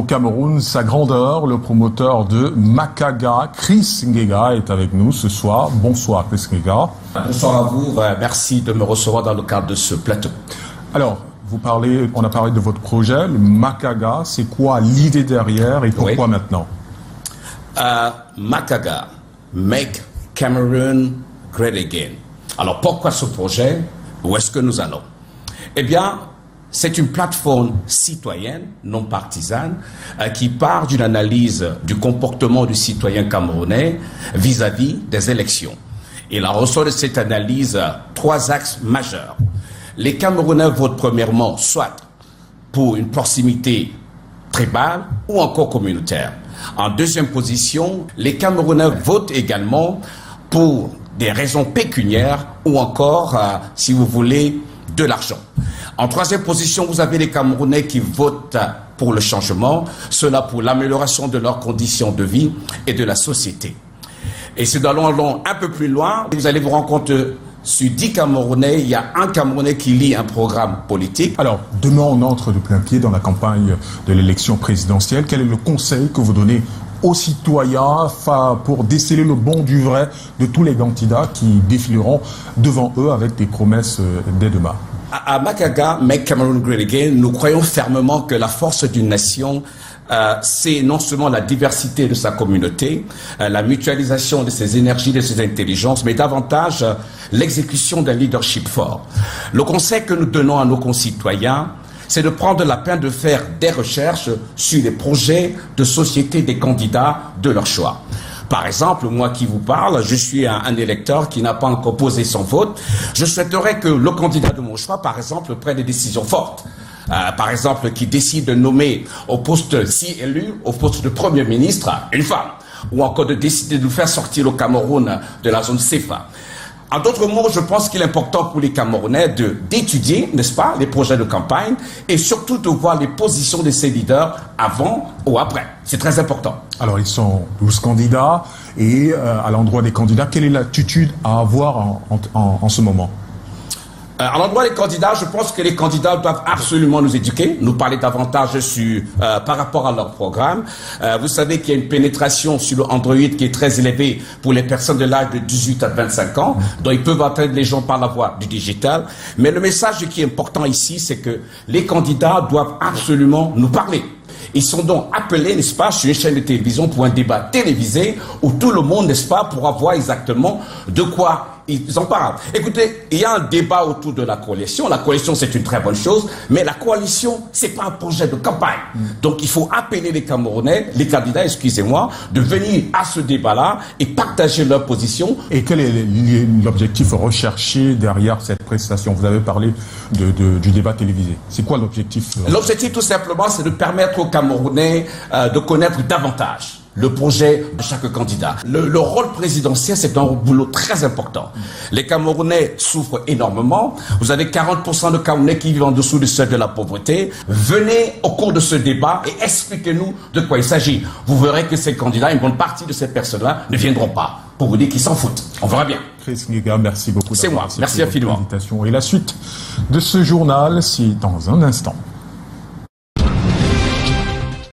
Cameroun, sa grandeur. Le promoteur de Makaga, Chris Ngega, est avec nous ce soir. Bonsoir Chris Ngega. Bonsoir à vous, merci de me recevoir dans le cadre de ce plateau. Alors, on a parlé de votre projet, le Makaga. C'est quoi l'idée derrière et pourquoi maintenant? Makaga, Make Cameroon Great Again. Alors pourquoi ce projet? Où est-ce que nous allons? Eh bien, c'est une plateforme citoyenne, non partisane, qui part d'une analyse du comportement du citoyen camerounais vis-à-vis des élections. Il en ressort de cette analyse 3 axes majeurs. Les Camerounais votent premièrement soit pour une proximité tribale ou encore communautaire. En deuxième position, les Camerounais votent également pour des raisons pécuniaires ou encore, si vous voulez, de l'argent. En troisième position, vous avez les Camerounais qui votent pour le changement, cela pour l'amélioration de leurs conditions de vie et de la société. Et si nous allons un peu plus loin, vous allez vous rendre compte sur 10 Camerounais, il y a un Camerounais qui lit un programme politique. Alors, demain, on entre de plein pied dans la campagne de l'élection présidentielle. Quel est le conseil que vous donnez aux citoyens pour déceler le bon du vrai de tous les candidats qui défileront devant eux avec des promesses dès demain? À Makaga, Make Cameroon Great Again, nous croyons fermement que la force d'une nation, c'est non seulement la diversité de sa communauté, la mutualisation de ses énergies, de ses intelligences, mais davantage l'exécution d'un leadership fort. Le conseil que nous donnons à nos concitoyens, c'est de prendre la peine de faire des recherches sur les projets de société des candidats de leur choix. Par exemple, moi qui vous parle, je suis un électeur qui n'a pas encore posé son vote. Je souhaiterais que le candidat de mon choix, par exemple, prenne des décisions fortes. Par exemple, qui décide de nommer au poste, si élu, au poste de Premier ministre, une femme. Ou encore de décider de nous faire sortir le Cameroun de la zone CFA. En d'autres mots, je pense qu'il est important pour les Camerounais d'étudier, n'est-ce pas, les projets de campagne et surtout de voir les positions de ces leaders avant ou après. C'est très important. Alors, ils sont 12 candidats et à l'endroit des candidats, quelle est l'attitude à avoir en ce moment? À l'endroit des candidats, je pense que les candidats doivent absolument nous éduquer, nous parler davantage sur, par rapport à leur programme. Vous savez qu'il y a une pénétration sur le Android qui est très élevée pour les personnes de l'âge de 18 à 25 ans, dont ils peuvent atteindre les gens par la voie du digital. Mais le message qui est important ici, c'est que les candidats doivent absolument nous parler. Ils sont donc appelés, n'est-ce pas, sur une chaîne de télévision pour un débat télévisé où tout le monde, n'est-ce pas, pourra voir exactement de quoi ils en parlent. Écoutez, il y a un débat autour de la coalition. La coalition, c'est une très bonne chose, mais la coalition, c'est pas un projet de campagne. Donc, il faut appeler les Camerounais, les candidats, excusez-moi, de venir à ce débat-là et partager leur position. Et quel est l'objectif recherché derrière cette prestation? Vous avez parlé du débat télévisé. C'est quoi l'objectif? L'objectif, tout simplement, c'est de permettre aux Camerounais de connaître davantage le projet de chaque candidat. Le rôle présidentiel, c'est un boulot très important. Les Camerounais souffrent énormément. Vous avez 40% de Camerounais qui vivent en dessous du seuil de la pauvreté. Venez au cours de ce débat et expliquez-nous de quoi il s'agit. Vous verrez que ces candidats, une bonne partie de ces personnes-là ne viendront pas pour vous dire qu'ils s'en foutent. On verra bien. Chris Ngega, merci beaucoup. C'est moi. Merci infiniment. Et la suite de ce journal, c'est dans un instant.